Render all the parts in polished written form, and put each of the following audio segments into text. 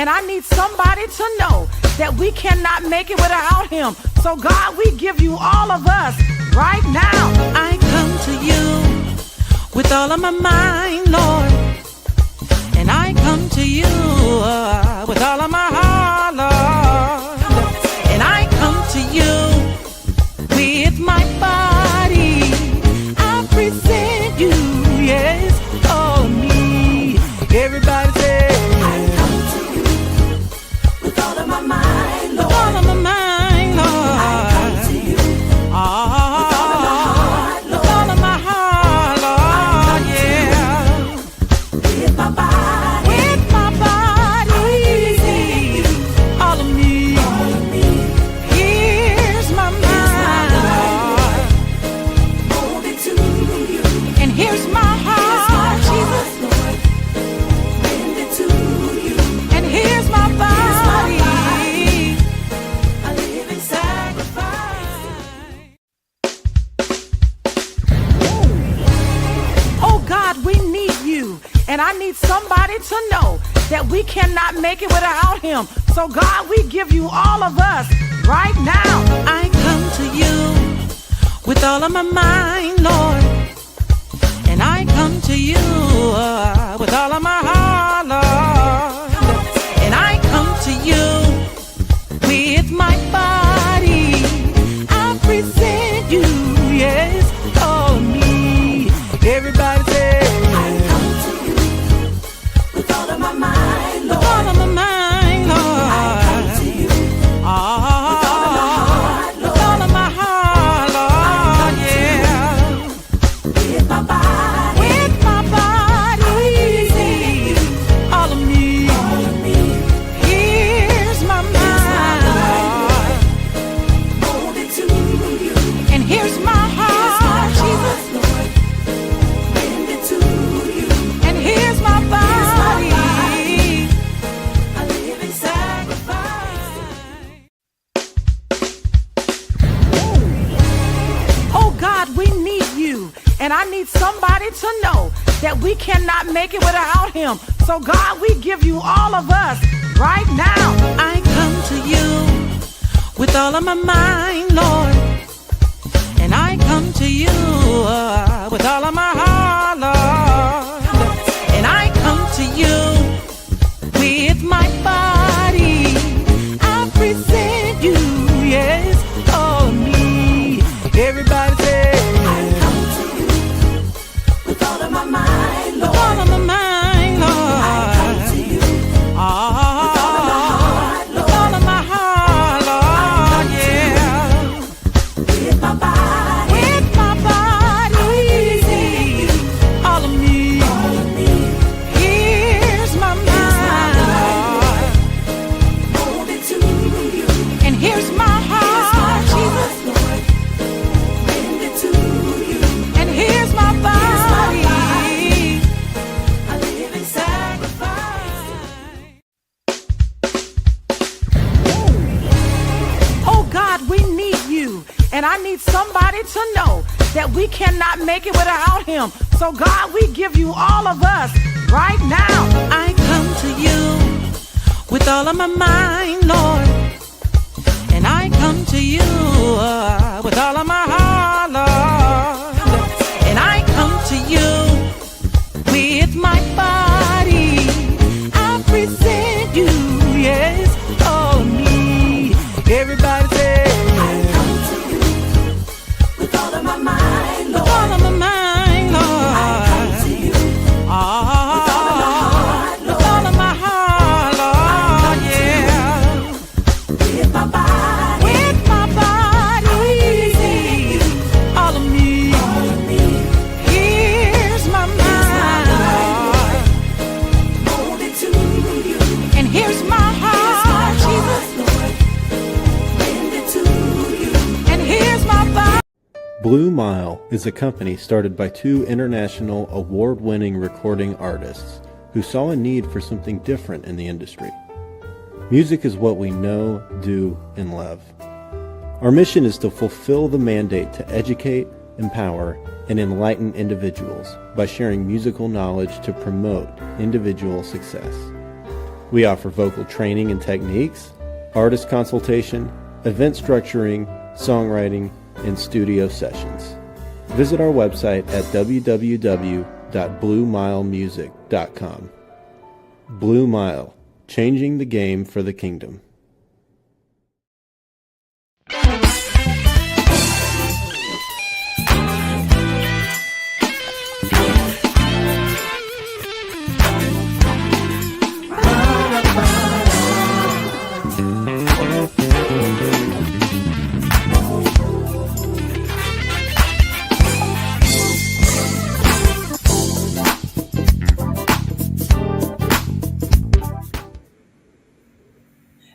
and I need somebody to know that we cannot make it without him. So God, we give you all of us right now. I come to you with all of my mind, Lord, and I come to you with all of my heart, Lord, and I come to you with my body. I present you, yes, all of me. Everybody say, I come to you with all of my mind, Lord. With all of my mind, Lord. I come to you with all of my heart, Lord. With all of my heart, Lord, yeah. With my body. With my body. I present you. All of me. All of me. Here's my mind, Lord. Hold it to you. And here's my heart, Jesus. And I need somebody to know that we cannot make it without him. So God, we give you all of us right now. I come to you with all of my mind, Lord, and I come to you with all of my heart, Lord, and I come to you with my body. I present you, yes, all of me. Everybody say, my mind, Lord. With all of my mind, Lord. I come to you. With all of my heart, Lord. With all of my heart, Lord, yeah. With my body. With my body. I present you. All of me. All of me. Here's my mind, Lord. Hold it to you. And here's my heart, Jesus. Lord. Bend it to you. And here's my body. And I need somebody to know that we cannot make it without him. So God, we give you all of us right now. I come to you with all of my mind, Lord, and I come to you with all of my heart, Lord, and I come to you with my body. I present you, yes, all of me. Everybody say, my mind, Lord. With all of my mind, Lord. I come to you. With all of my heart, Lord. With all of my heart, Lord, yeah. With my body. With my body. I present you. All of me. All of me. Here's my mind, Lord. Hold it to you. And here's my heart, Jesus. Lord. Bend it to you. And here's my body. And I need somebody to know that we cannot make it without him. So God, we give you all of us right now. I come to you with all of my mind, Lord, and I come to you with all of my heart, Lord, and I come to you with my body. I present you, yes, all of me. Everybody say, my mind, Lord. With all of my mind, Lord. I come to you. With all of my heart, Lord. With all of my heart, Lord, yeah. With my body. With my body. I present you. All of me. All of me. Here's my mind, Lord. Hold it to you. And here's my heart, Jesus. Lord. Bend it to you. And here's my body. BlueMIle is a company started by two international award-winning recording artists who saw a need for something different in the industry. Music is what we know, do, and love. Our mission is to fulfill the mandate to educate, empower, and enlighten individuals by sharing musical knowledge to promote individual success. We offer vocal training and techniques, artist consultation, event structuring, songwriting, and studio sessions. Visit our website at www.BlueMileMusic.com. Blue Mile, changing the game for the kingdom.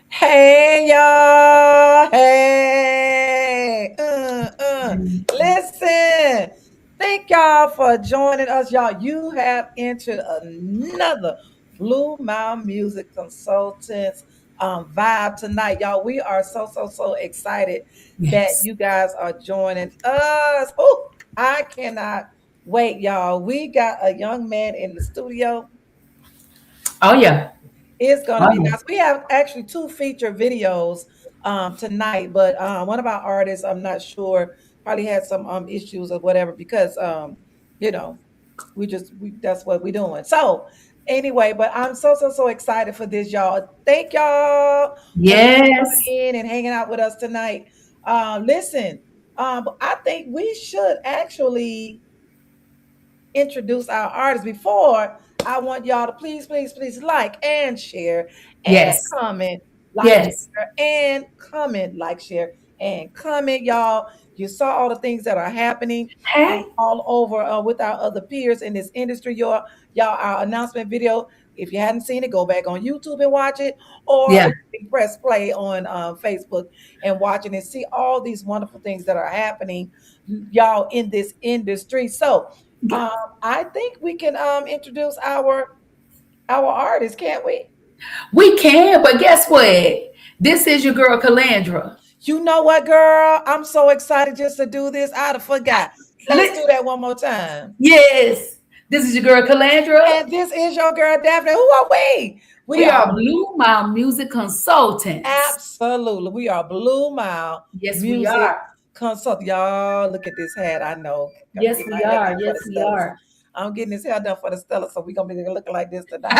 Hey y'all, hey, listen, thank y'all for joining us, y'all. You have entered another BlueMIle Music Consultants vibe tonight, y'all. We are so excited that you guys are joining us. Oh, I cannot wait, y'all. We got a young man in the studio. Oh yeah. It's gonna be nice. We have actually two feature videos tonight, but one of our artists, I'm not sure, probably had some issues or whatever because you know, we that's what we're doing. So anyway, but I'm so excited for this, y'all. Thank y'all for coming Yes. in and hanging out with us tonight. Listen, I think we should actually introduce our artists. Before, I want y'all to please like and share and Yes. comment, like, Yes. share, and comment, like, share, and comment, y'all. You saw all the things that are happening Hey. all over with our other peers in this industry. Y'all, our announcement video. If you hadn't seen it, go back on YouTube and watch it, or Yeah. you can press play on Facebook and watch it and see all these wonderful things that are happening, y'all, in this industry. So I think we can introduce our artists, can't we? We can, but guess what? This is your girl Calandra. You know what, girl? I'm so excited just to do this. I'd have forgot. Let's do that one more time. Yes. This is your girl Calandra. And this is your girl Daphne. Who are we? We are BlueMIle Music Consultants. Absolutely. We are BlueMIle Yes, Music we are. Consult. Y'all, look at this hat. I know. Yes, we are. Yes, we are. I'm getting this hair done for the Stella, so we're gonna be looking like this tonight.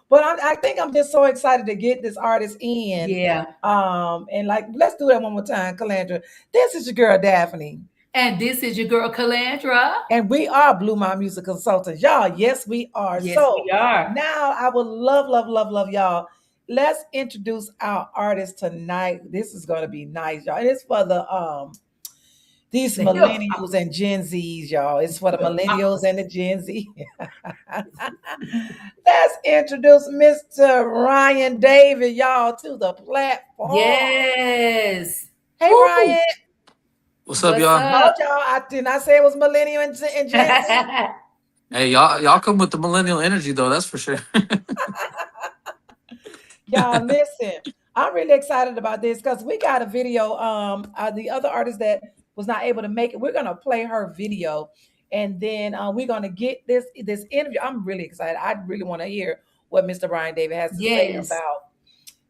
But I think I'm just so excited to get this artist in. Yeah. And like, let's do that one more time, Calandra. This is your girl Daphne. And this is your girl Calandra. And we are BlueMIle Music Consultants. Y'all, yes, we are. Yes, so we are. Now I would love y'all. Let's introduce our artist tonight. This is gonna be nice, y'all. And it's for these millennials and Gen Zs, y'all. It's for the millennials and the Gen Z. Let's introduce Mr. Ryan David, y'all, to the platform. Yes. Hey, Ryan. What's up, y'all? No, y'all. I did not say it was millennial and Gen Z. Hey, y'all come with the millennial energy, though. That's for sure. Y'all, listen. I'm really excited about this because we got a video. The other artist that was not able to make it, we're gonna play her video, and then we're gonna get this interview. I'm really excited. I really want to hear what Mr. Ryan David has to say about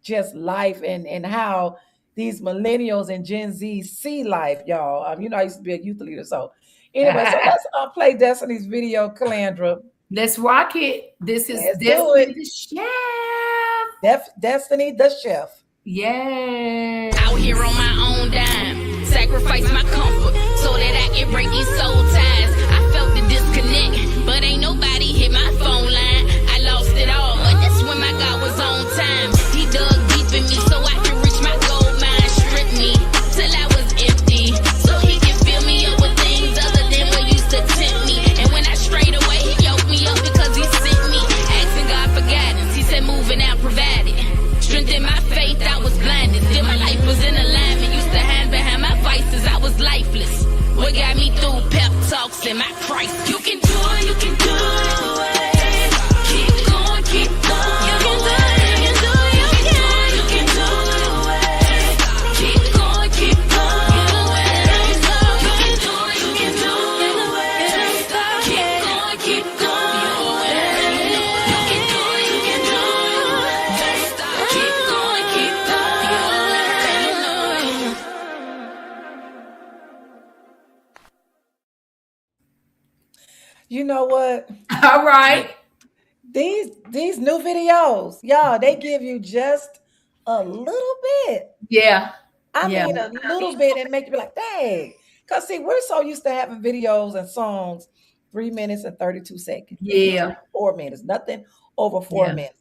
just life and how these millennials and Gen Z see life, y'all. I used to be a youth leader, so anyway, so let's play Destiny's video, Calandra. Let's rock it. This is Destiny the Chef. Destiny the Chef. Yeah. Out here on my own dime, sacrifice my comfort so that I can break these soul ties. I felt the disconnect, but ain't nobody hit my phone line. I lost it all, but that's when my God was on time. He dug deep in me so I can reach my gold mine. Stripped me till I was empty, so he can fill me up with things other than what used to tempt me. And when I strayed away, he yoked me up because he sent me. Asking God for guidance, he said moving out provided. Strengthen my faith, I was blinded. Still my life was in alignment. Used to hide behind my vices, I was lifeless. What got me through pep talks and my Christ. You can do it, you can do it. Keep going, keep going. You can do it, you can do it, you can do it. Keep going, keep going. You can do it, you can do it. Keep going, keep going. You know what? All Yeah. right. These new videos, y'all, they give you just a little bit. Yeah. I Yeah. mean, a little bit and make you be like, dang. Because, see, we're so used to having videos and songs 3 minutes and 32 seconds. It used to Yeah. be 4 minutes, nothing over four Yeah. minutes.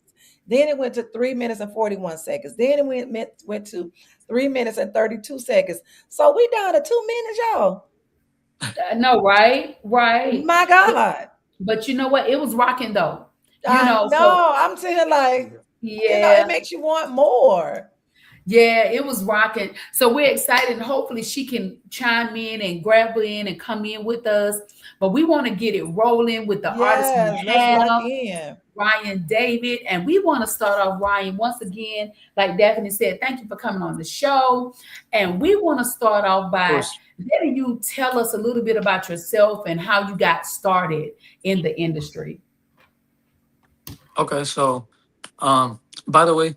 Then it went to 3 minutes and 41 seconds. Then it went to 3 minutes and 32 seconds. So we down to 2 minutes, y'all. I know, right? Right. My But, God. but you know what? It was rocking though. You I know, so know. I'm sitting here like, it yeah. makes you want more. Yeah, it was rocking. So we're excited, and hopefully she can chime in and grab in and come in with us. But we want to get it rolling with the artists we Yes, let's have, lock in. Ryan David. And we want to start off, Ryan, once again, like Daphne said, thank you for coming on the show. And we want to start off Of by course. letting you tell us a little bit about yourself and how you got started in the industry. Okay. So, by the way,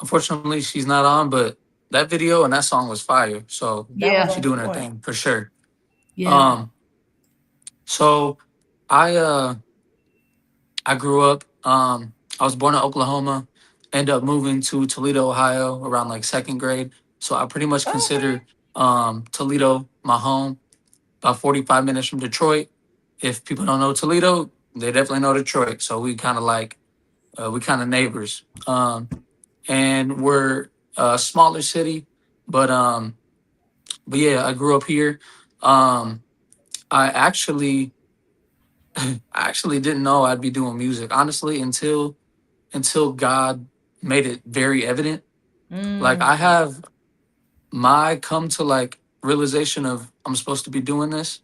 unfortunately, she's not on, but that video and that song was fire. So That was Yeah, she on doing her point. thing for sure. yeah. Um, so I I grew up. I was born in Oklahoma. Ended up moving to Toledo, Ohio, around like second grade. So I pretty much Oh, okay. consider Toledo my home. About 45 minutes from Detroit. If people don't know Toledo, they definitely know Detroit. So we kind of like we kind of neighbors. And we're a smaller city, but yeah, I grew up here. Um, I actually I actually didn't know I'd be doing music honestly until God made it very evident. Like I Mm, have my come to like realization of I'm supposed to be doing this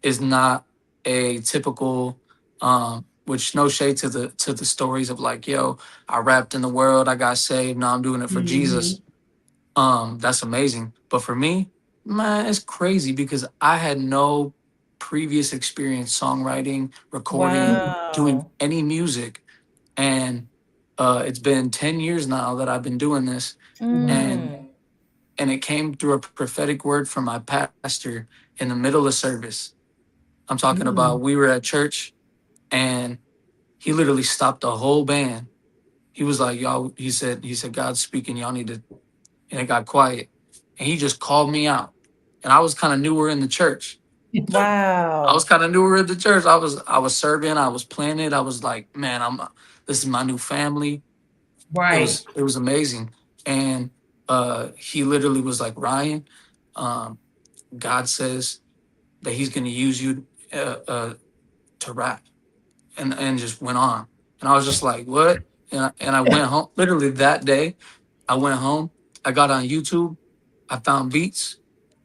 is not a typical which no shade to the stories of like, yo, I rapped in the world, I got saved, now I'm doing it for Jesus. Mhm. That's amazing. But for me, man, it's crazy because I had no previous experience songwriting, recording, doing wow. any music. And it's been 10 years now that I've been doing this. And Mm, and it came through a prophetic word from my pastor in the middle of service. I'm talking about Mm. we were at church and he literally stopped the whole band. He was like, y'all, he said, God's speaking, y'all need to, and it got quiet. And he just called me out. And I was kind of newer in the church. I was wow. kind of newer in the church. I was serving, I was planning. I was like, man, this is my new family. It Right. was it was amazing. And he literally was like, Ryan, um, God says that he's gonna use you to rap. And just went on. And I was just like, what? And I went home. Literally that day, I went home. I got on YouTube. I found beats,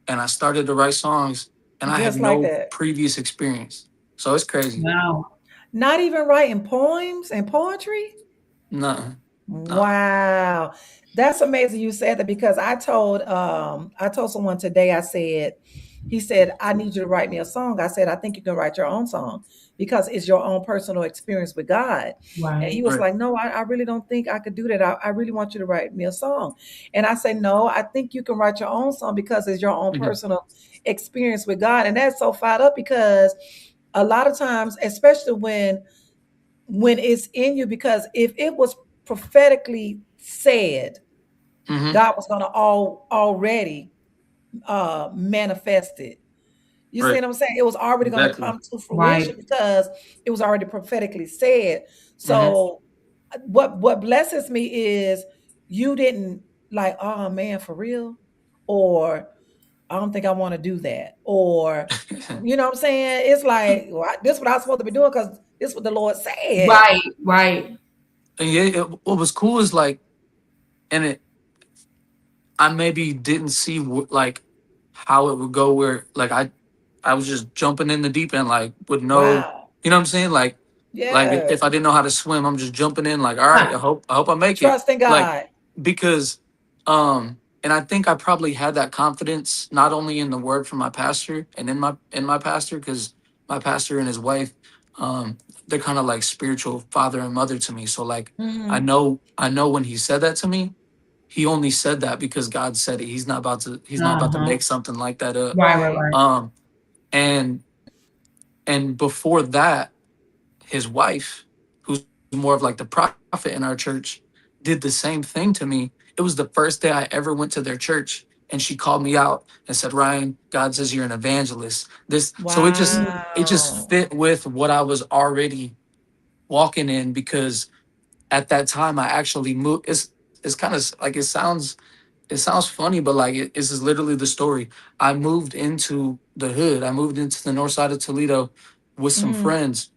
and I started to write songs. And I have Just like no that. previous experience, so it's crazy. Wow. Not even writing poems and poetry? Nothing. No. Wow. That's amazing you said that because I told someone today, I said, he said, I need you to write me a song. I said, I think you can write your own song because it's your own personal experience with God. And Right. he was Right. like, no, I really don't think I could do that. I really want you to write me a song. And I said, no, I think you can write your own song because it's your own Mhm. personal experience with God. And that's so fired up because a lot of times, especially when it's in you, because if it was prophetically said Mhm. God was going to already manifest it. You see Right. what I'm saying? It was already going to Exactly. come to fruition Right. because it was already prophetically said. Mhm. So what blesses me is you didn't like, oh man, for real, or I don't think I want to do that, or you know what I'm saying? It's like well, this is what I'm supposed to be doing because this is what the Lord said. Right. Right. And yeah, what was cool is like, and I maybe didn't see like how it would go. Where like I was just jumping in the deep end, like with no, Wow. you know what I'm saying? Like if Yes. I didn't know how to swim, I'm just jumping in. Like, all right, Huh. I hope I make it. Trust in Like God. because and I think I probably had that confidence not only in the word from my pastor and in my pastor because my pastor and his wife um they're kind of like spiritual father and mother to me. So like Mhm. I know when he said that to me, he only said that because God said it. He's not about to Uh-huh. make something like that up. Right. Right. Right. Right. Um and And before that, his wife, who's more of like the prophet in our church, did the same thing to me. It was the first day I ever went to their church, and she called me out and said, "Ryan, God says you're an evangelist." This, so it just Wow. fit with what I was already walking in, because at that time I actually moved. It's kind of like it sounds funny, but like this is literally the story. I moved into the hood. I moved into the north side of Toledo with some Mm-hmm. friends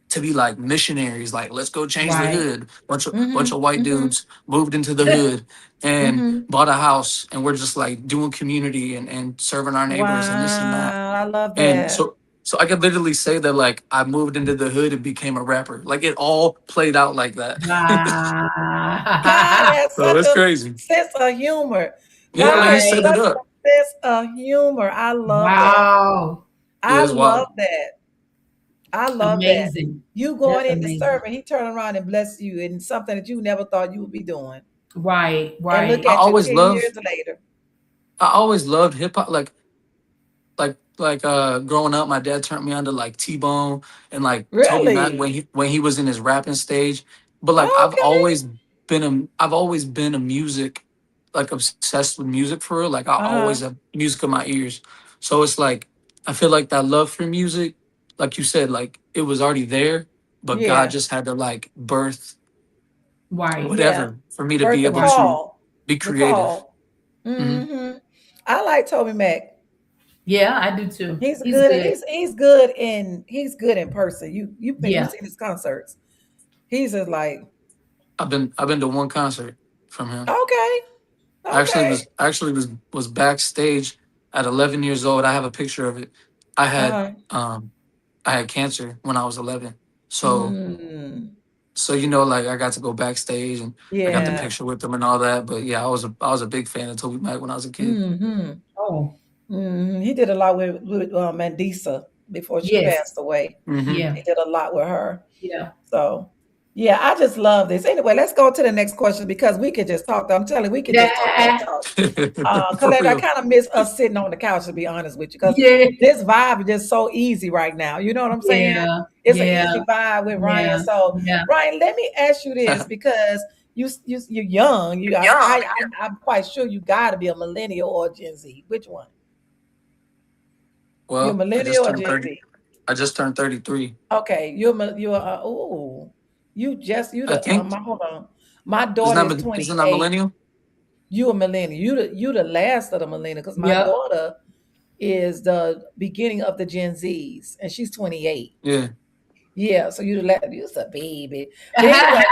to be like missionaries, like let's go change the Right. hood. Bunch of Mm-hmm. white Mm-hmm. dudes moved into the hood and Mm-hmm. bought a house, and we're just like doing community and serving our neighbors and this and that. Wow. I love And that. so I could literally say that like I moved into the hood and became a rapper. Like it all played out like that. God Wow. has So such it's a crazy. sense of humor. Yeah, God like he has set Right. it such up. a sense of humor. I love that. Wow. Yeah, I it's love wild. that. I love that. Amazing. You going That's in to amazing. serve and he turn around and bless you in something that you never thought you would be doing. Right. And look Right. I at you always 10 love years later. I always loved hip hop. Like growing up, my dad turned me on to like T Bone and like Toby Mac Really? when he was in his rapping stage. But like Okay. I've always been a music, like obsessed with music for real. Like I always Uh-huh. have music in my ears. So it's like I feel like that love for music, like you said, like it was already there, but God Yeah. just had to like birth Right. Yeah. whatever for me to Birth be the able Right. to call. be The creative. call. Hmm. Mm-hmm. I like Toby Mac. Yeah, I do too. He's He's good. good. He's good in person. You Yeah. seen his concerts. He's just like, I've been to one concert from him. okay, I actually okay. was was backstage at 11 years old. I have a picture of it. I had Uh-huh. um I had cancer when I was 11. So Mm, like I got to go backstage and I got the yeah. picture with them and all that. But yeah, I was a big fan of Toby Mac when I was a kid. Mm-hmm. Oh, He did a lot with Mandisa before she yes. passed away. Hmm. Yeah. He did a lot with her. Yeah. So, yeah, I just love this. Anyway, let's go to the next question because we could just talk. I'm telling you, we could just talk, talk, Yeah. talk. For Colette, I real. kind of miss us sitting on the couch, to be honest with you, because Yeah. this vibe is just so easy right now. You know what I'm saying? Yeah. It's an Yeah. easy vibe with Ryan. Yeah. So, Yeah. Ryan, let me ask you this because you're young. I'm quite sure you got to be a millennial or a Gen Z. Which one? You're a Well, millennial or Gen Z? I just turned 33. Okay, you're oh, you I the think my hold on. My isn't daughter that is isn't that 28. millennial? You a millennial. You the last of the millennial because my Yep. daughter is the beginning of the Gen Zs and she's 28. Yeah. Yeah, so you's a baby. But anyway,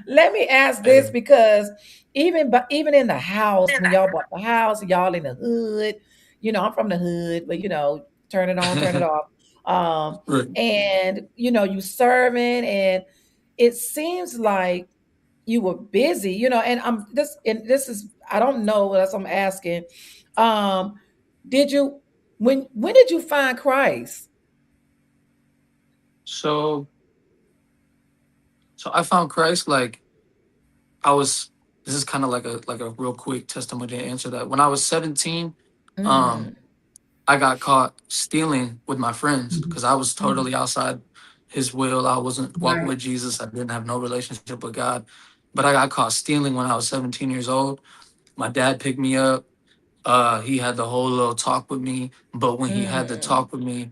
let me ask this Hey. because even in the house, when y'all bought the house, y'all in the hood, I'm from the hood, but turn it on, turn it off. Right. And you serving and it seems like you were busy, and this is I don't know, that's what I'm asking. Um, did you when did you find Christ? So I found Christ like I was this is kind of like a real quick testimony to answer that. When I was 17, um, Mm, I got caught stealing with my friends Mhm. because I was mm, totally outside his will. I wasn't walking Right. with Jesus. I didn't have no relationship with God. But I got caught stealing when I was 17 years old. My dad picked me up. He had the whole little talk with me. But when he had the mm. talk with me,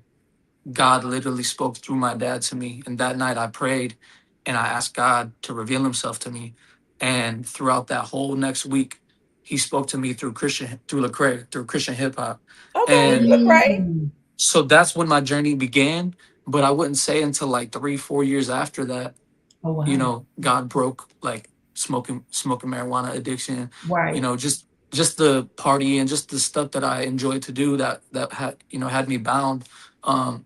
God literally spoke through my dad to me. And that night I prayed and I asked God to reveal himself to me. And throughout that whole next week, he spoke to me through Lecrae, through Christian hip hop. Okay, And look right. Mm. so that's when my journey began. But I wouldn't say until like 3, 4 years after that, Oh wow. God broke like smoking marijuana addiction, Right. just the party and just the stuff that I enjoyed to do that had me bound. Um,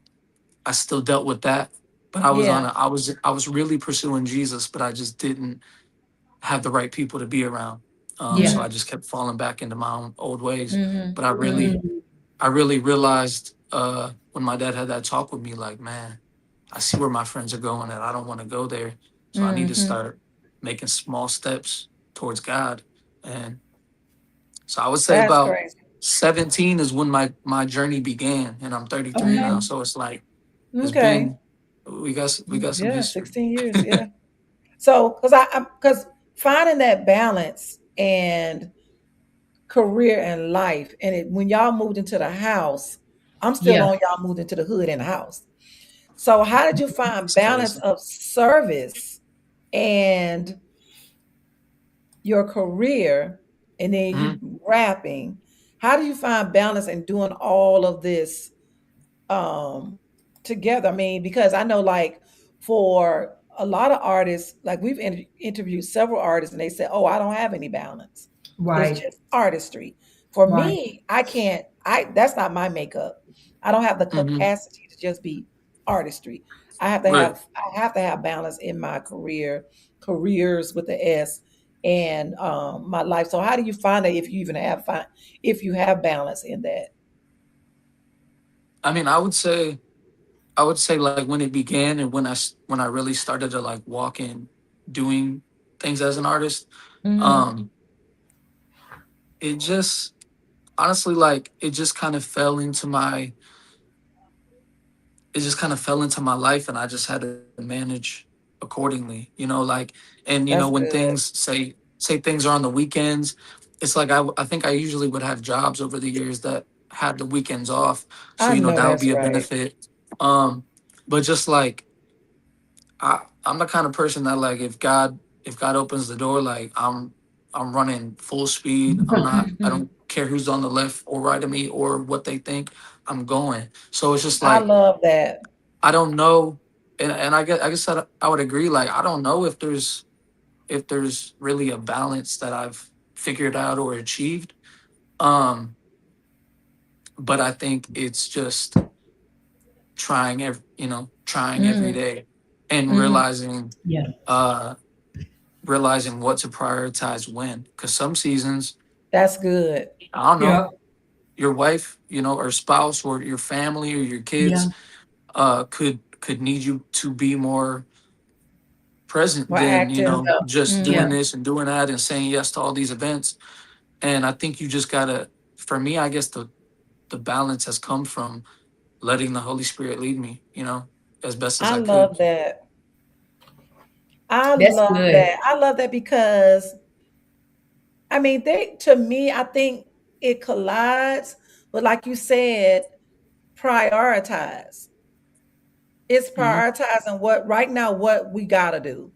I still dealt with that, but Yeah. I was really pursuing Jesus, but I just didn't have the right people to be around. So Yeah. Mm-hmm. I just kept falling back into my own old ways. Mm-hmm. But Mm-hmm. Mm. I really realized when my dad had that talk with me, like, man, I see where my friends are going, and I don't want to go there. So I need to Mm-hmm. start making small steps towards God. And so I would say That's about crazy. 17 is when my journey began, and I'm 33 Okay. now. Mm-hmm. So it's like it's Okay. been we got some Yeah, history. 16 years. Yeah. So, because finding that balance and career and life, and when y'all moved into the house, I'm still Yeah. on y'all moved into the hood and the house. So, how did you find It's balance crazy. of service and your career, and then you Mhm. rapping? How do you find balance in doing all of this um together? I mean, because I know like for a lot of artists, like we've interviewed several artists and they said, oh, I don't have any balance, it's Right. just artistry. For Right. me, I can't, I that's not my makeup. I don't have the Mhm. capacity to just be artistry. Right. I have to have balance in my careers with the S, and my life. So how do you find that, if you even have if you have balance in that? I mean, I would say like when it began and when I really started to like walk in doing things as an artist, Mm-hmm. um, it just honestly like it just kind of fell into my life, and I just had to manage accordingly, like, and That's when good. things say things are on the weekends, it's like I think I usually would have jobs over the years that had the weekends off, so I know that would that's be a right. benefit. um but just like I'm the kind of person that like if God opens the door, like I'm running full speed. I Mm-hmm. don't care who's on the left or right of me or what they think. I'm going. So it's just I like love that. I don't know, and I guess I would agree. Like I don't know if there's really a balance that I've figured out or achieved. Um, but I think it's just trying every Mm, day and mm, Yeah. uh realizing what to prioritize when. Because some seasons, that's good. I don't know, Yeah. your wife, or spouse or your family or your Yeah. kids could need you to be more present More than active. Yeah. just Yeah. doing Mm, this and doing that and saying yes to all these events. And I think you just gotta, for me, I guess the balance has come from letting the Holy Spirit lead me, as best as I I could. love that. I That's love good. that. I love that because I mean, they to me, I think it collides, but like you said, prioritize. It's Hmm. prioritizing what right now what we gotta do.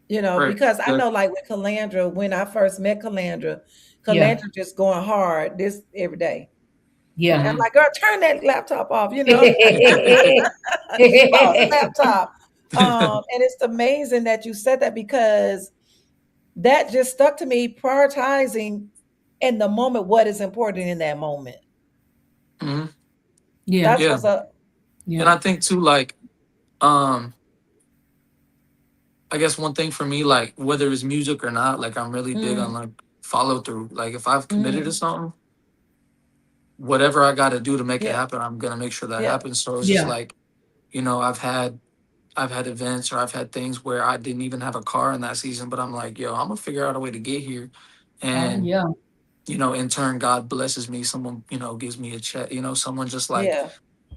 Right. Because I Good. know like with Calandra, when I first met Calandra, Yeah. Calandra just going hard this every day. And I'm Yeah. Hmm. like, girl, turn that laptop off, pause the laptop. And it's amazing that you said that because that just stuck to me, prioritizing in the moment what is important in that moment. Hmm. Yeah. That's Yeah. what's up. And Yeah. I think too, like, um, I guess one thing for me, like whether it's music or not, like I'm really big on Mm, like follow through. Like if I've committed to mm, something, whatever I got to do to make it yeah, happen, I'm gonna make sure that yeah, happens. So it's just Yeah. like, I've had events or I've had things where I didn't even have a car in that season, but I'm like, yo, I'm gonna figure out a way to get here, Oh and yeah. in turn, God blesses me. Someone gives me a check. Someone just like yeah.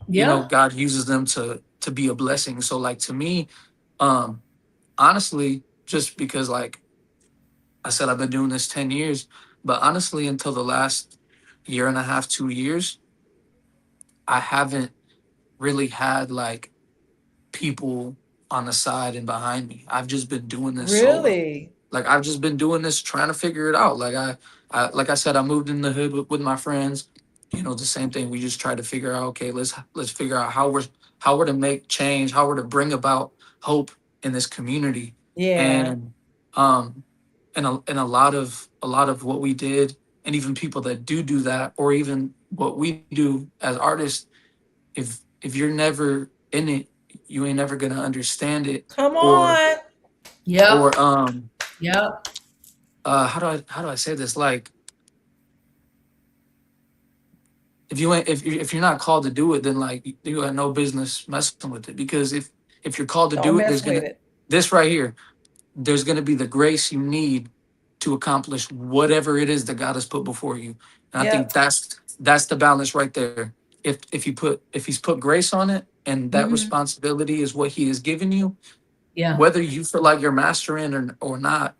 Yeah. God uses them to be a blessing. So like to me, um, honestly, just because like I said, I've been doing this 10 years, but honestly, until the last year and a half, 2 years, I haven't really had like people on the side and behind me. I've just been doing this solo. Really? Like I've just been doing this, trying to figure it out. Like like I said, I moved in the hood with my friends. The same thing. We just tried to figure out. Okay, let's figure out how we're to make change, how we're to bring about hope in this community, Yeah. and um, and a lot of what we did, and even people that do that, or even what we do as artists, if you're never in it, you ain't never gonna understand it, Come or on. Yep. or Yep. how do I say this? Like if you ain't if you're not called to do it, then like you got no business messing with it. Because if you're called to Don't do it, mess with it. this right here, there's gonna be the grace you need to accomplish whatever it is that God has put before you. And I think Yep. that's the balance right there. If he's put grace on it and that Hmm. responsibility is what he has given you, Yeah. whether you feel like you're mastering or not,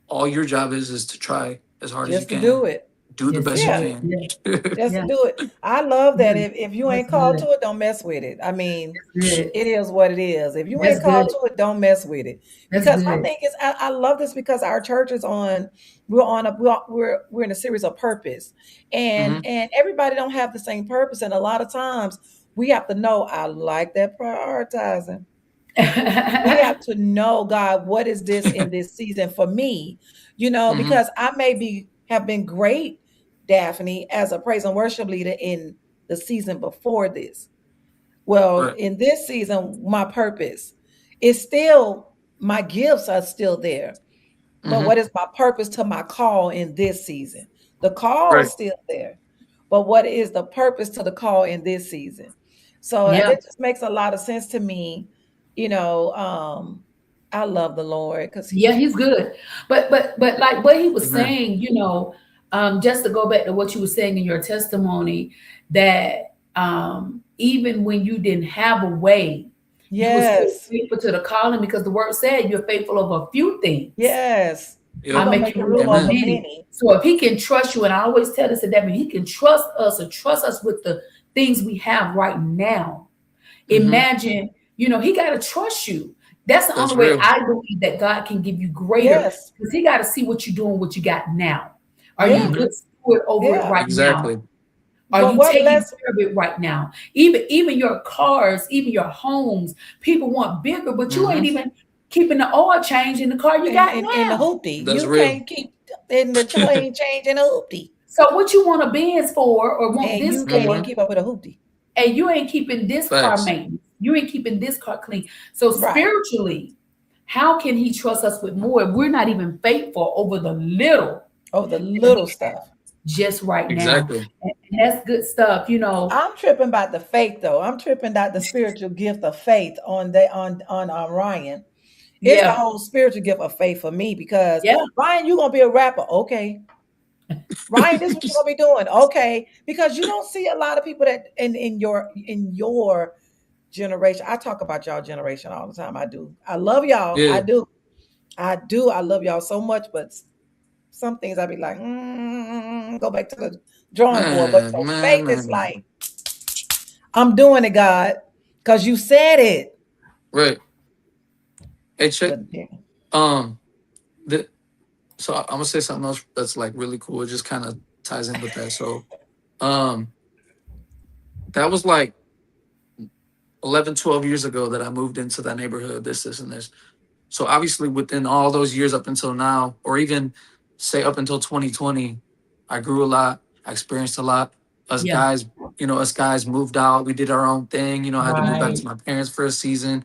all your job is to try as hard as you Just to do can. it. Do the Just to best you Yeah. do it. can. Yeah. Just to Yeah. do it. I love that. Yeah. If you That's ain't called good. to it, don't mess with it. I mean, That's good. it is what it is. If you That's ain't called good. to it, don't mess with it. That's Because my good. thing is, I love this because our church is on. We're on a we're in a series of purpose, Hmm. and everybody don't have the same purpose, and a lot of times we have to know. I like that prioritizing. We have to know, God, what is this in this season for me? Hmm. Because I may be have been great, Daphne, as a praise and worship leader in the season before this. Well, Right. in this season, my purpose is still, my gifts are still there. But Hmm. what is my purpose to my call in this season? The call is Right. still there. But what is the purpose to the call in this season? So Yeah. that just makes a lot of sense to me. You know, I love the Lord because Yeah, he's good. But like what he was Amen. saying, just to go back to what you were saying in your testimony, that even when you didn't have a way, you were still yes, faithful to the calling, because the word said you're faithful over a few things. yes, He's I'll Yep. gonna make make you you rule rule over over Amen. many. many. So if he can trust you, and I always tell this to that, he can trust us or trust us with the things we have right now. Hmm. Imagine, he got to trust you. That's the That's only way real. I believe that God can give you greater, Yes, because he got to see what you're doing, what you got now. Are you yeah, Hmm. good steward over it yeah. right now? Exactly. Are But you what taking bless care of it right now? Even your cars, even your homes, people want bigger, but you Hmm. ain't even keeping the oil change in the car you got in the now. hoopty, That's you real. can't keep in the chain change in a hoopty, So what you want a Benz for, or want and this you can't even for, Hmm. keep up with a hoopty. and you ain't keeping this car Facts. maintenance. You ain't keeping this car clean. So Right. spiritually, how can he trust us with more if we're not even faithful over the little Oh, the that little we have stuff. just right now? Exactly. And that's good stuff. I'm tripping about the faith though. I'm tripping about the spiritual gift of faith on Ryan. It's the Yeah, whole spiritual gift of faith for me because yeah, Ryan, you gonna be a rapper, okay? Ryan, this is what you're gonna be doing, okay? Because you don't see a lot of people that in your generation. I talk about y'all generation all the time. I do. I love y'all. I Yeah. do. I do. I love y'all so much, but some things I'd be like, go back to the drawing board. But Man, your man, faith is man, man. like, I'm doing it, God, because you said it. Right. Hey, check. But yeah. Um, the, I'm gonna say something else that's like really cool. It just kind of ties in with that. So, um, that was like 11, 12 years ago that I moved into that neighborhood. This, and this. So obviously, within all those years up until now, or even say up until 2020, I grew a lot. I experienced a lot. Us yeah, guys, us guys moved out. We did our own thing. I had to move back right. to my parents for a season.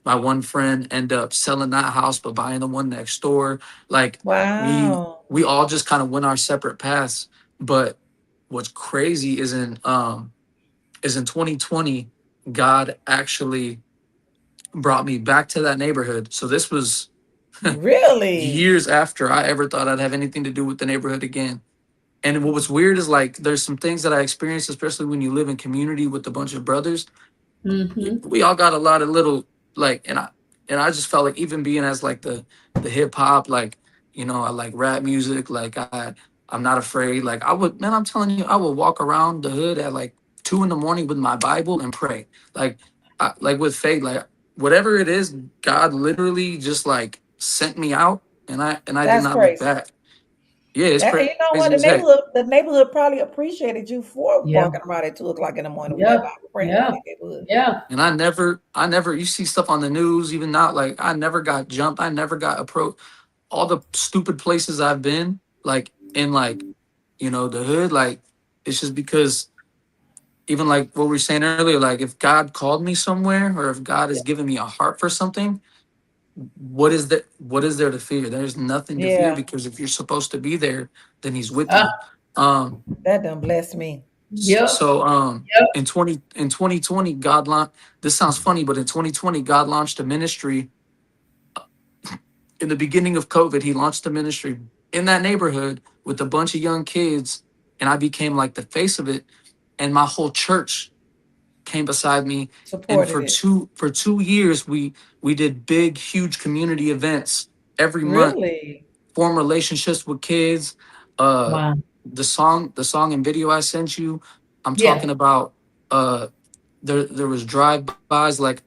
My one friend ended up selling that house, but buying the one next door. Like we Wow. we all just kind of went our separate paths. But what's crazy is in 2020, God actually brought me back to that neighborhood. So this was Really? years after I ever thought I'd have anything to do with the neighborhood again. And what was weird is like there's some things that I experienced, especially when you live in community with a bunch of brothers. Mm-hmm. We all got a lot of little like, and I just felt like even being as like the hip hop, like I like rap music, like I'm not afraid. Like I'm telling you, I would walk around the hood at like 2 in the morning with my Bible and pray, like like with faith, like whatever it is, God literally just like sent me out, and I did That's not look crazy. back. Yeah, it's And you know what? crazy as heck. The neighborhood probably appreciated you for Yeah, walking around at 2 o'clock in the morning with that yeah, Bible praying in yeah, that neighborhood. yeah. And I never, you see stuff on the news, even now, like I never got jumped. I never got approached. All the stupid places I've been, like in like, the hood, like it's just because even like what we were saying earlier, like if God called me somewhere or if God has given me a heart for something, what is there to fear? There's nothing to fear Yeah, because if you're supposed to be there, then he's with you. Ah, Um, that done blessed me. yep, So yep. in 2020, this sounds funny, but in 2020, God launched a ministry in the beginning of COVID, he launched a ministry in that neighborhood with a bunch of young kids, and I became like the face of it. And my whole church came beside me. And Supported it. for 2 years, we did big, huge community events every month, Really? form relationships with kids. Uh, Wow. the song and video I sent you, I'm Yeah. talking about. There was drive-bys, like,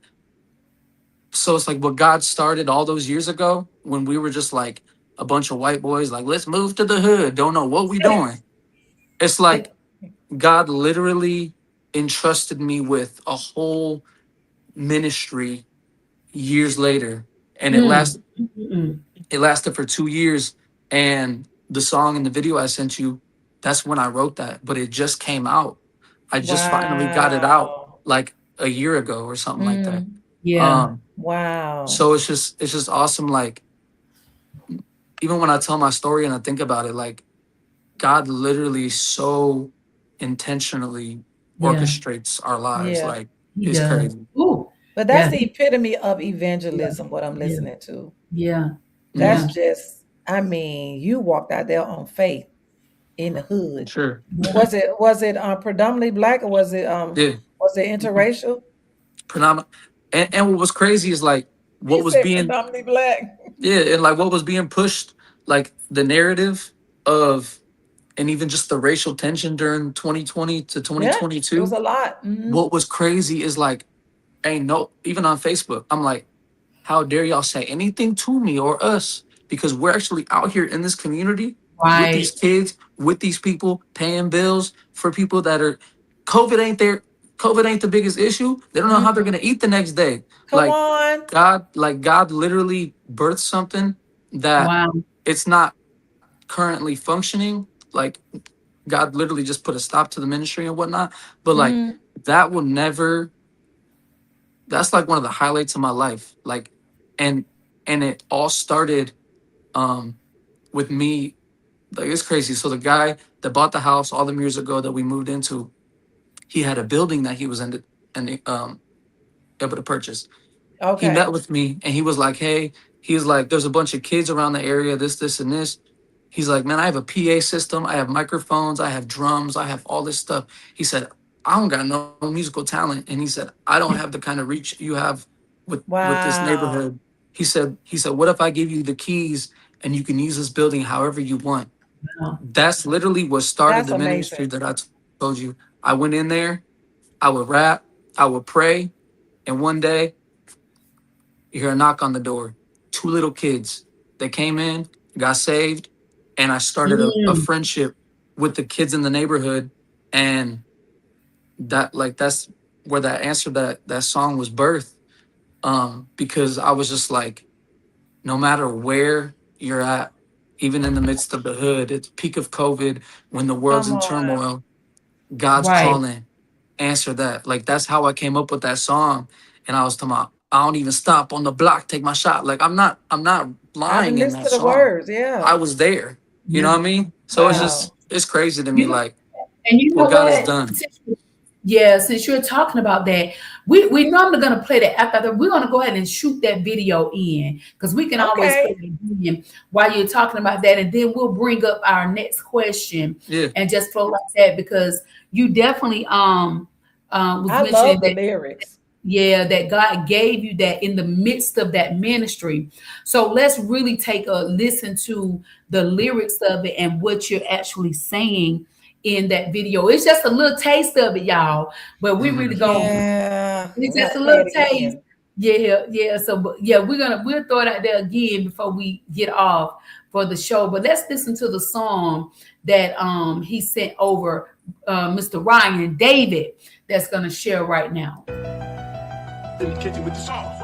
so it's like what God started all those years ago when we were just like a bunch of white boys, like, let's move to the hood, don't know what we doing. It's like God literally entrusted me with a whole ministry years later, and Mm. it lasted for 2 years. And the song and the video I sent you, that's when I wrote that, but it just came out. I just finally got it out Wow. like a year ago or something like that. Yeah. Wow. So it's just awesome. Like, even when I tell my story and I think about it, like, God literally so intentionally orchestrates our lives. Yeah. Like, He it's does. crazy. Ooh. But that's Yeah. the epitome of evangelism, what I'm Yeah. listening to. Yeah. That's Yeah. just, I mean, you walked out there on faith in the hood. Sure. Was it predominantly Black, or was it Yeah. interracial? Predominant. And what was crazy is like He what was said being, predominantly Black. yeah, and like what was being pushed, like the narrative of, and even just the racial tension during 2020 to Yeah, it 2022. was a lot. Mhm. What was crazy is like, ain't no, even on Facebook, I'm like, how dare y'all say anything to me or us? Because we're actually out here in this community with these Right. kids, with these people, paying bills for people that are, COVID ain't there. COVID ain't the biggest issue. They don't know how they're gonna eat the next day. Come Like on. God literally birthed something that Wow. it's not currently functioning. Like, God literally just put a stop to the ministry and whatnot. But like, that will never, that's like one of the highlights of my life. Like, and it all started with me. Like, it's crazy. So the guy that bought the house all them years ago that we moved into, he had a building that he was able to purchase. He Okay. met with me and he was like, hey, he's like, there's a bunch of kids around the area, this, and this. He's like, man, I have a PA system, I have microphones, I have drums, I have all this stuff. He said, I don't got no musical talent. And he said, I don't have the kind of reach you have with this Wow. neighborhood. He said, what if I give you the keys and you can use this building however you want? Wow. That's literally what started That's the amazing. ministry that I told you. I went in there, I would rap, I would pray, and one day you hear a knock on the door. 2 little kids. They came in, got saved, and I started a friendship with the kids in the neighborhood. And that's where that answer, that song was birthed. Because I was just like, no matter where you're at, even in the midst of the hood, it's peak of COVID, when the world's Come in on. turmoil, God's Right. calling, answer that. Like, that's how I came up with that song. And I was talking about, I don't even stop on the block, take my shot. Like, I'm not I lying in listened that to the song. words. Yeah. I was there. You know what I mean? So it's crazy to me, like, And you know what God what? has done. Yeah, since you're talking about that, we normally gonna play that after. We're gonna go ahead and shoot that video in, because we can always Okay. play it in while you're talking about that, and then we'll bring up our next question Yeah. and just flow like that, because you definitely was I mentioning love the that. lyrics. Yeah, that God gave you that in the midst of that ministry. So let's really take a listen to the lyrics of it and what you're actually saying in that video. It's just a little taste of it, y'all, but we really gonna, Yeah. it's We just a gotta play little it again. taste. Yeah. So, but yeah, we'll throw it out there again before we get off for the show. But let's listen to the song that he sent over, Mr. Ryan David, that's gonna share right now. In the kitchen with the sauce.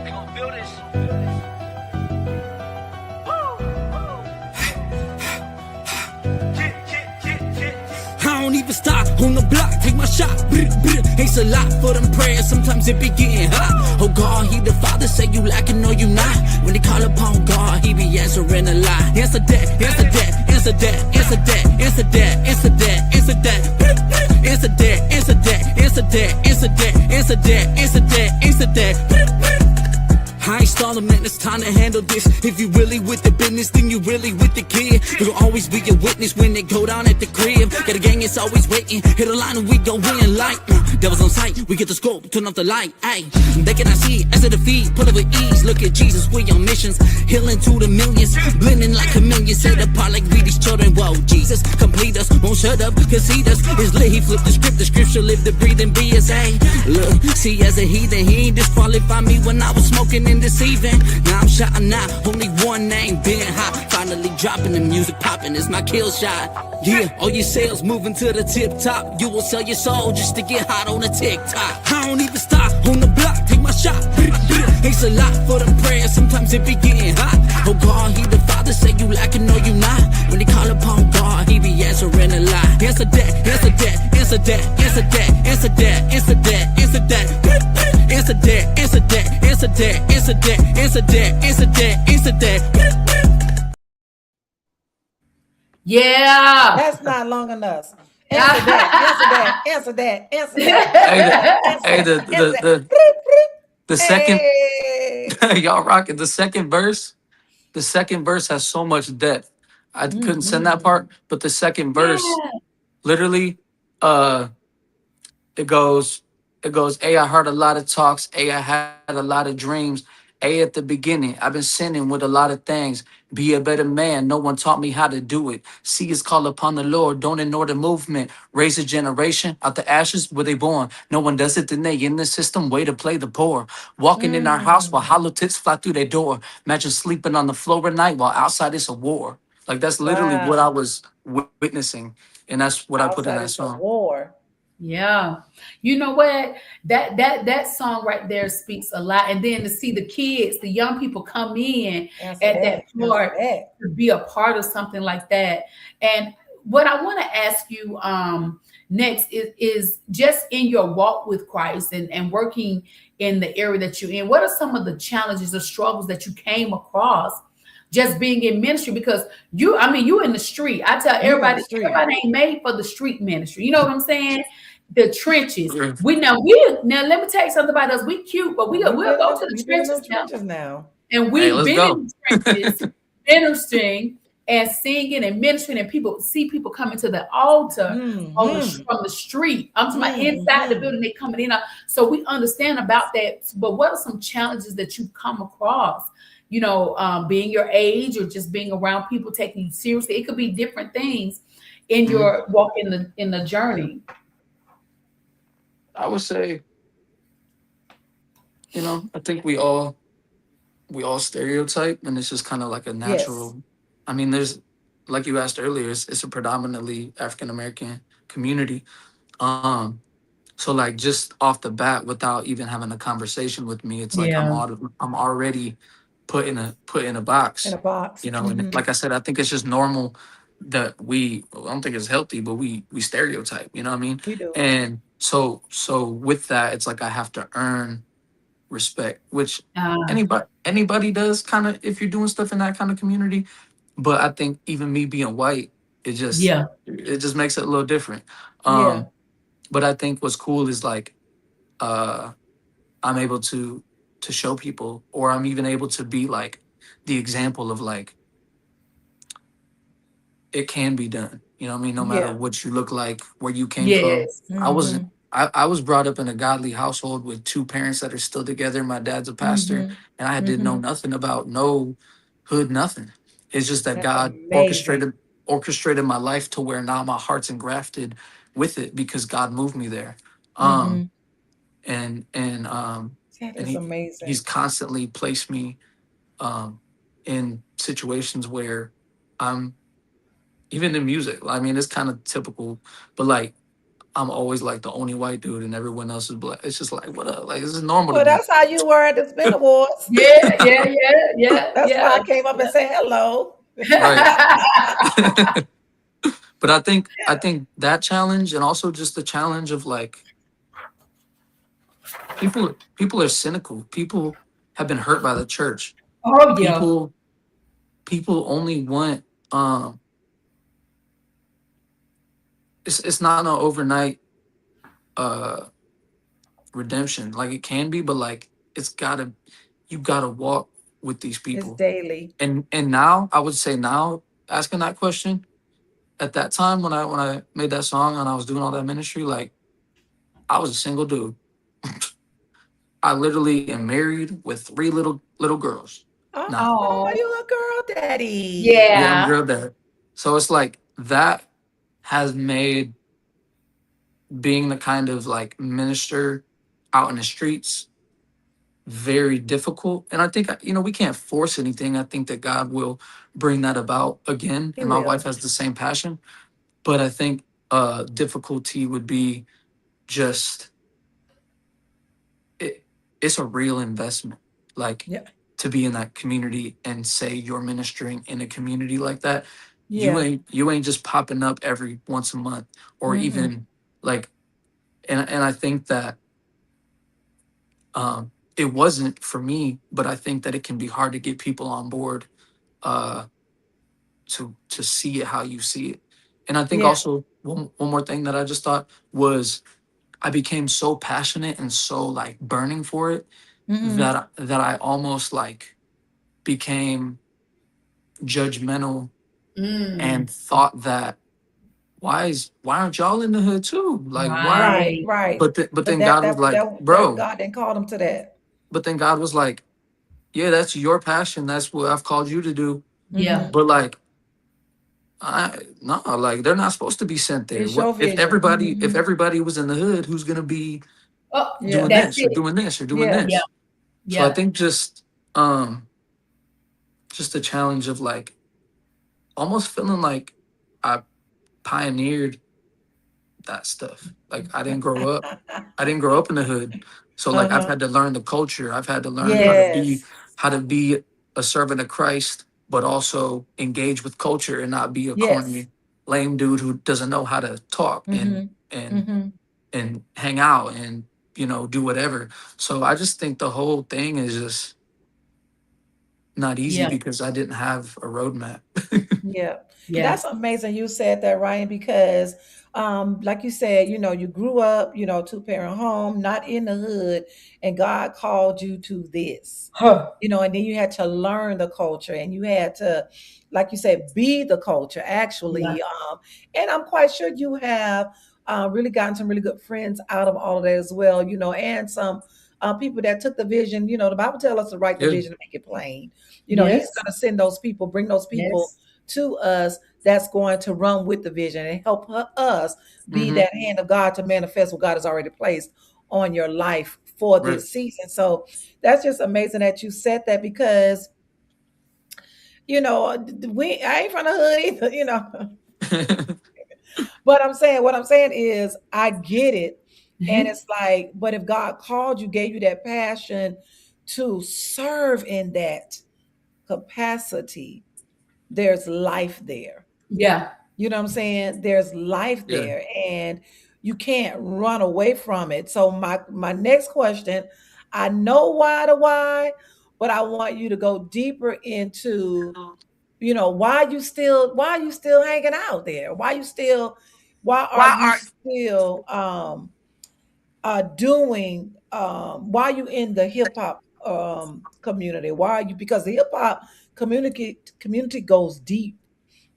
They gonna feel this. I don't even stop on the block, take my shot. Brr, brr. Thanks a lot for them prayers, sometimes it be getting hot. Oh God, he the father, say you lacking, no you not. When they call upon God, he be answering a lot. Answer that, answer that, answer that, answer that, answer that, answer that, answer answer that, answer that, answer that, answer that. I ain't stalling, man, it's time to handle this. If you really with the business, then you really with the kid. You'll always be a witness when they go down at the crib. Got a gang, it's always waiting. Hit a line and we gon' win like devil's on sight, we get the scope, turn off the light. Ayy, they cannot see, answer the feed, pull it with ease. Look at Jesus, we on missions, healing to the millions, blending like chameleons, set apart like we these children. Whoa, Jesus, complete us, won't shut up, concede us. It's lit, he flipped the scripture, live the breathe and be his. Ayy, look, see as a heathen, he ain't disqualify me when I was smoking and deceiving. Now I'm shouting out, only one name, being hot. Finally dropping the music, popping is my kill shot. Yeah, all your sales moving to the tip top. You will sell your soul just to get hot on a TikTok. I don't even stop on the block, take my shot. It's a lot for them prayers, sometimes it be getting hot. Oh God, he the Father, say you lacking, no you not. When they call upon God, he be answering a lot. Answer that, answer that, answer that, answer that, answer that, answer that, answer that. Answer that, answer that, answer that, answer that, answer that, answer that, answer that. Yeah. That's not long enough. Answer that. Answer that. Answer that. Hey, the second Hey. y'all rocking the second verse. The second verse has so much depth. I couldn't send that part, but the second verse Yeah. literally, uh, it goes, hey, I heard a lot of talks. Hey, I had a lot of dreams. Hey, at the beginning, I've been sinning with a lot of things. Be a better man. No one taught me how to do it. See his call upon the Lord. Don't ignore the movement. Raise a generation out the ashes where they born. No one does it, then they in the system. Way to play the poor. Walking in our house while hollow tips fly through their door. Imagine sleeping on the floor at night while outside it's a war. Like that's literally what I Wow. was witnessing, and that's what I put in Outside that is a song. war. Yeah. You know what? That song right there speaks a lot. And then to see the kids, the young people come in Answer at that that. Answer part that. to be a part of something like that. And what I want to ask you next is just in your walk with Christ and working in the area that you're in, what are some of the challenges or struggles that you came across just being in ministry? Because you in the street. I tell You in the everybody, street. everybody ain't made for the street ministry. You know what I'm saying? The trenches. Yeah. Now let me tell you something about us. We cute, but we'll go to the You been in trenches them now. trenches now. And Hey, we've let's been go. in the trenches ministering and singing and ministering, and people coming to the altar Mm-hmm. from the street. I'm talking about inside the Mm-hmm. building, they coming in. So we understand about that. But what are some challenges that you've come across? Being your age or just being around people taking you seriously. It could be different things in Mhm. your walk in the journey. I would say, I think we all stereotype, and it's just kind of like a Yes. natural. I mean, there's like you asked earlier, it's a predominantly African American community. Um, so like just off the bat, without even having a conversation with me, it's like Yeah. I'm already put in a In box, a box. And Mm-hmm. like I said, I think it's just normal that I don't think it's healthy, but we stereotype. You know what I mean? We do. And so with that, it's like I have to earn respect, which Uh, anybody does kind of if you're doing stuff in that kind of community. But I think even me being white, it just yeah. it just makes it a little different. Yeah. Um, but I think what's cool is like uh I'm able to show people, or I'm even able to be like the example of like it can be done. You know what I mean? No matter Yeah. what you look like, where you came from. Yes. I wasn't Mm-hmm. I was brought up in a godly household with two parents that are still together. My dad's a pastor, Mm-hmm. and I didn't know Mm-hmm. nothing about no hood, nothing. It's just that That's God amazing. orchestrated my life to where now my heart's engrafted with it because God moved me there. Mm-hmm. Um and and um That and is he's amazing. constantly placed me um in situations where I'm even in music. I mean, it's kind of typical, but like I'm always like the only white dude and everyone else is black. It's just like what up? Like this is normal to Well, me. that's how you were at the Spin Awards. Yeah, yeah, yeah, yeah, That's why yeah. I came up and said hello. Right. Yeah. But I think that challenge and also just the challenge of like people are cynical. People have been hurt by the church. Oh yeah. People people only want it's not an overnight uh redemption. Like it can be, but like it's gotta you gotta walk with these It's people. daily. And now I would say now asking that question at that time when I made that song and I was doing all that ministry, like I was a single dude. I literally am married with three little girls now. Oh, Oh, you a girl daddy. Yeah, I'm yeah. girl dad. So it's like that has made being the kind of like minister out in the streets very difficult. And I think we can't force anything. I think that God will bring that about again. He And my wife will. has the same passion. But I think difficulty would be just it, it's a real investment. Like Yeah. to be in that community and say you're ministering in a community like that, Yeah. you ain't just popping up every once a month or Mm-mm. even like and I think that it wasn't for me, but I think that it can be hard to get people on board uh, to see it how you see it. And I think Yeah. also one more thing that I just thought was I became so passionate and so like burning for it Mm-hmm. that I almost like became judgmental Mm, and thought that why aren't y'all in the hood too? Like why? Right. right. Right. But But then God was like, bro. God didn't call them to that. But then God was like, yeah, that's your passion. That's what I've called you to do. Mm-hmm. Yeah. But like I no, like they're not supposed to be sent there. It's What your vision. if Mm-hmm. everybody was in the hood, who's gonna be Oh, Yeah. doing that's this or it. doing this or doing Yeah. Yeah. this? So I Yeah. think um just a challenge of like almost feeling like I pioneered that stuff. Like I didn't grow up in the hood. So like I've Uh-huh. had to learn the culture. I've had to learn Yes. how to be a servant of Christ, but also engage with culture and not be a Yes. corny lame dude who doesn't know how to talk Mm-hmm. and Mm-hmm. and hang out and do whatever. So I just think the whole thing is just not easy Yeah. because I didn't have a roadmap. Yeah. And Yeah. that's amazing you said that, Ryan, because like you said, you grew up, two-parent home, not in the hood, and God called you to this. Huh. And then you had to learn the culture and you had to, like you said, be the culture Yeah. actually. And I'm quite sure you have really gotten some really good friends out of all of that as well, and some people that took the vision. The Bible tells us to write the Yeah. vision and make it plain. He's Yes. going to send those people, bring those people Yes. to us that's going to run with the vision and help us be Hmm. that hand of God to manifest what God has already placed on your life for Right. this season. So that's just amazing that you said that because we I ain't from the hood either. But what I'm saying is I get it. And Mhm. it's like, but if God called you, gave you that passion to serve in that capacity, there's life there. Yeah. You know what I'm saying? There's life Yeah. there and you can't run away from it. So my next question, I know why the why, but I want you to go deeper into, why you still hanging out there? Why are Why you are still doing why are you in the hip hop community? Why are you because the hip hop community goes deep.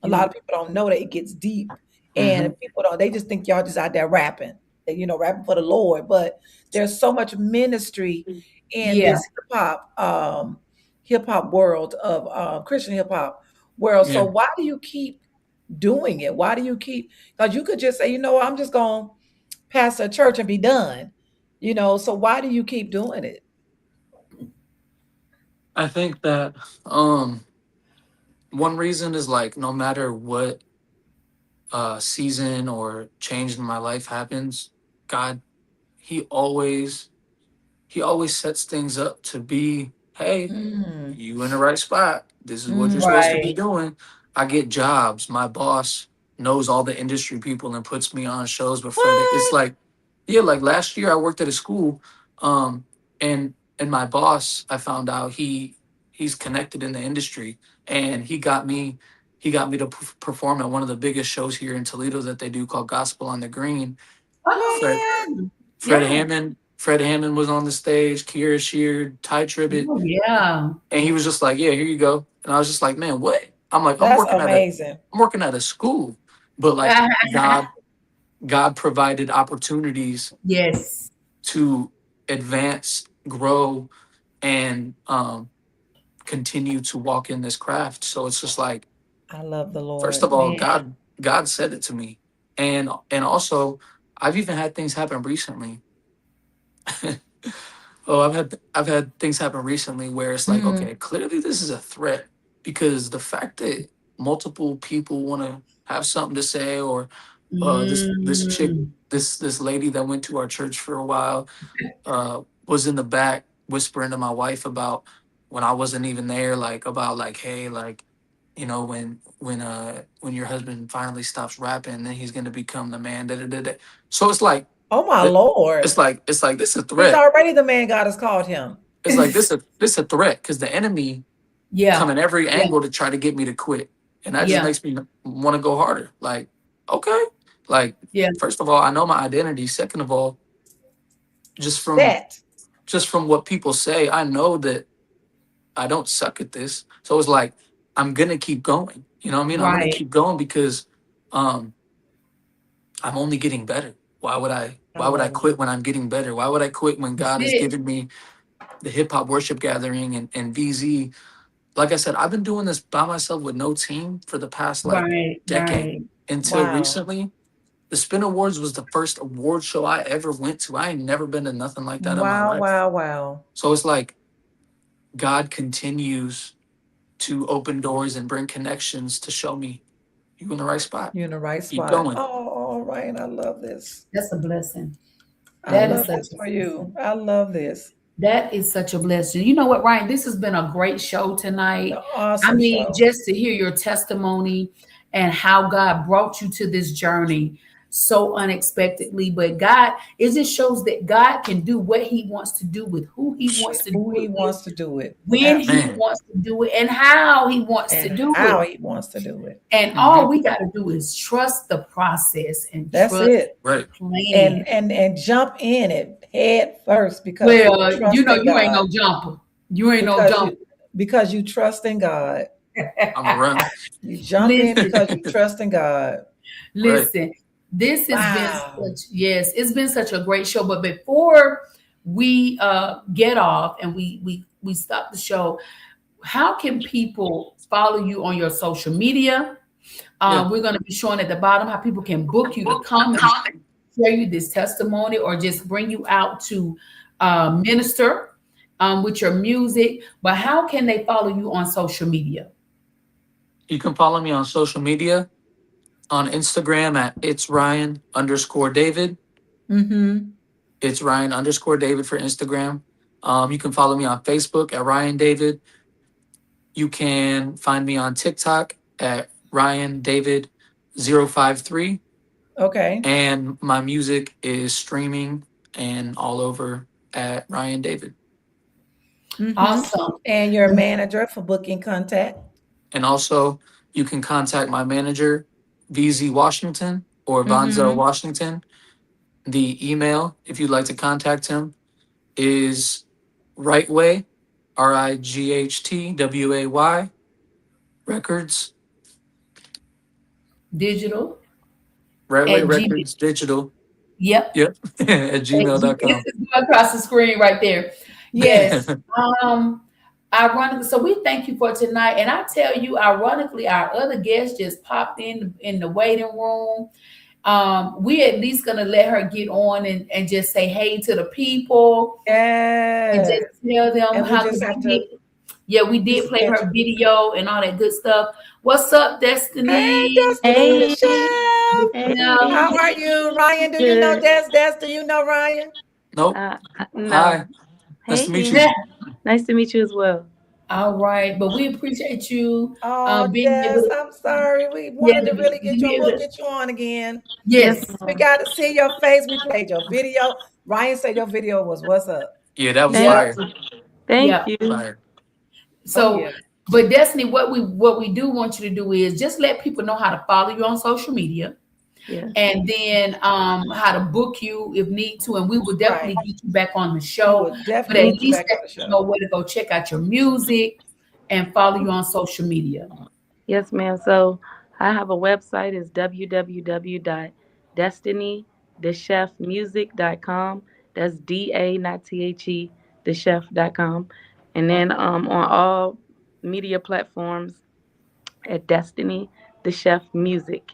A lot you? of people don't know that it gets deep. And Hmm. people don't, they just think y'all just out there rapping, rapping for the Lord. But there's so much ministry in Yeah. this hip hop world of Christian hip hop world. So Yeah. why do you keep doing it? Why do you keep because you could just say, I'm just gonna pastor a church and be done. So why do you keep doing it? I think that one reason is like no matter what season or change in my life happens, God, he always he always sets things up to be, hey, Mm. you in the right spot. This is what you're Mm. supposed to be Right. doing. I get jobs. My boss knows all the industry people and puts me on shows before they. It's What? like, yeah, like last year I worked at a school, and my boss, I found out he's connected in the industry, and he got me to perform at one of the biggest shows here in Toledo that they do called Gospel on the Green. Oh Fred What? yeah. Fred Yeah. Hammond. Fred Hammond was on the stage, Kiera Sheard, Ty Tribbett, Oh, yeah. and he was just like, "Yeah, here you go." And I was just like, "Man, what?" I'm like, That's amazing. I'm working at a school, but like God provided opportunities Yes. to advance, grow, and continue to walk in this craft. So it's just like, I love the first Lord, of all, man. God said it to me, and also I've even had things happen recently. Oh, I've had things happen recently where it's like, Mhm. okay, clearly this is a threat because the fact that multiple people want to have something to say, or this chick, Mm. this lady that went to our church for a while, was in the back whispering to my wife about when I wasn't even there, like about like, hey, like, when your husband finally stops rapping, then he's gonna become the man. Da, da, da, da. So it's like Oh my it- Lord. it's like this is a He's threat. already the man God has called him. It's like this a threat because the enemy Yeah. come in every Yeah. angle to try to get me to quit, and that just Yeah. makes me want to go harder. Like, okay, like Yeah. first of all, I know my identity. Second of all, just from That. just from what people say, I know that I don't suck at this. So it's like I'm gonna keep going. You know what I mean? I'm gonna Right. keep going because um I'm only getting better. I Why would I love it. quit when I'm getting better? Why would I quit when That's God has it. given me the hip hop worship gathering and VZ? Like I said, I've been doing this by myself with no team for the past like Right. decade. Right. Until Wow. recently, the Spin Awards was the first award show I ever went to. I ain't never been to nothing like that in my Wow, life. wow, wow. So it's like God continues to open doors and bring connections to show me you in the right spot. You're in the right Keep spot. going. Oh, Ryan, I love this. That's a blessing. I That is love such this a for you. blessing. I love this. That is such a blessing. You know what, Ryan? This has been a great show tonight. An I awesome mean, show. just to hear your testimony and how God brought you to this journey so unexpectedly. But God, it just shows that God can do what He wants to do with who He wants to Who do he it with, wants to do it. when He Man. Absolutely. wants to do it, and how He wants to And do how it. he wants to do it. And all Mhm. we got to do is trust the process and That's trust it. the Right. plan. And jump in it head first because you Well, you trust know, in you ain't God. no jumper. You ain't no Because jumper. you trust in God. I'm a run. You jump in Listen, because you trust in God. Right. listen. This has been Wow. such, yes, it's been such a great show. But before we get off and we stop the show, how can people follow you on your social media? Yeah. We're going to be showing at the bottom how people can book you to come and share you this testimony or just bring you out to minister with your music. But how can they follow you on social media? You can follow me on social media on Instagram at it's Ryan underscore David. Mm-hmm. It's Ryan underscore David for Instagram. You can follow me on Facebook at Ryan David. You can find me on TikTok at Ryan David 053. Okay. And my music is streaming and all over at Ryan David. Mm-hmm. Awesome. And your manager for booking contact. And also, you can contact my manager, VZ Washington or Vonzo Mm-hmm. Washington. The email, if you'd like to contact him, is Rightway, RIGHTWAY, records, Digital Rightway at Gmail. Records Digital. Yep. Yep, at This gmail.com. is across the screen right there. Yes. Yes. Ironically, so we thank you for tonight. And I tell you, ironically, our other guest just popped in the waiting room. We at least gonna let her get on and just say hey to the people and Yes. just tell them And we how just have to yeah, we did just play her video and all that good stuff. What's up, Hey, Destiny? Destiny Hey, Michelle. Yeah. How are you, Ryan? Do you know good. Des? Do you know Ryan? Nope. No. Hi. Nice to meet Hey, you. nice to meet you as well. All right, but we appreciate you Oh, being Des, able to, I'm sorry. We yeah, wanted to really get you on. be able We'll to, get you on again. Yes, yes, We ma'am. got to see your face. We played your video. Ryan said your video was what's up. Yeah, that was yeah, Thank, fire. thank yeah. you. Fire. Oh So, yeah. but Destiny, what we do want you to do is just let people know how to follow you on social media. Yeah. and then how to book you if need to, and we will definitely get you back on the show. But at least let you know where to go check out your music and follow you on social media. Yes, ma'am. So I have a website. It's www.destinythechefmusic.com. That's DA, not THE, thechef.com. And then on all media platforms at Destiny the Chef Music.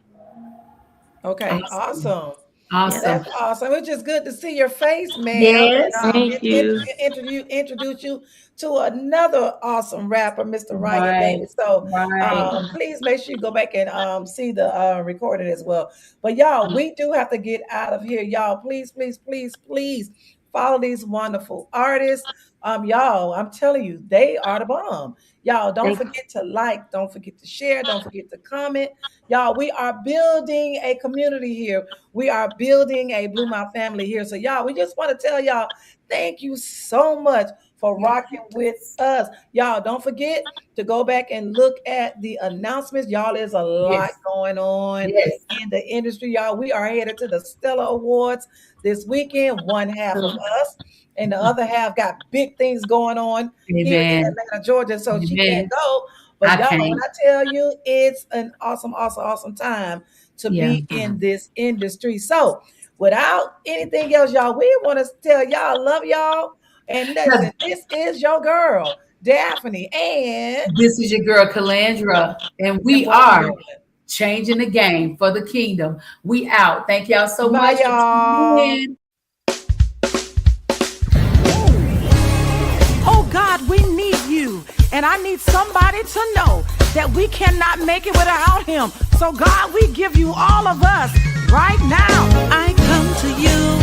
Okay, awesome. Awesome. That's awesome. It's just good to see your face, ma'am. Yes. And Thank you. introduce you to another awesome rapper, Mr. Ryan Right. Davis. So Right. please make sure you go back and see the recording as well. But y'all, we do have to get out of here. Y'all, please follow these wonderful artists. Y'all, I'm telling you, they are the bomb. Y'all, don't forget to like, don't forget to share, don't forget to comment. Y'all, we are building a community here. We are building a BlueMIle family here. So y'all, we just want to tell y'all, thank you so much for rocking with us. Y'all, don't forget to go back and look at the announcements. Y'all, there's a lot going on in the industry. Y'all, we are headed to the Stella Awards this weekend. One half of us and the other half got big things going on here in Atlanta, Georgia. So she can't go. But y'all, when I tell you, it's an awesome time to be in this industry. So without anything else, y'all, we want to tell y'all, love y'all. And listen, this is your girl, Daphne. And this is your girl, Calandra. And we are changing the game for the kingdom. We out. Thank y'all so much. Y'all. Oh God, we need you. And I need somebody to know that we cannot make it without him. So God, we give you all of us right now. I come to you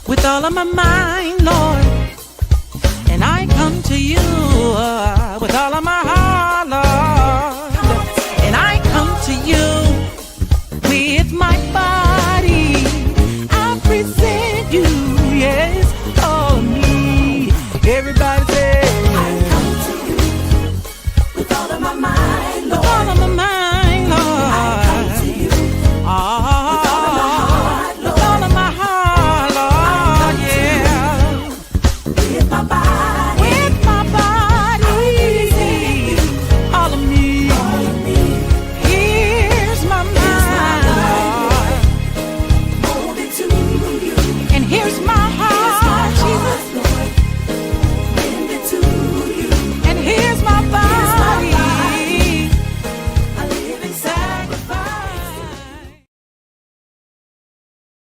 with all of my mind, Lord. And I come to you with all of my heart.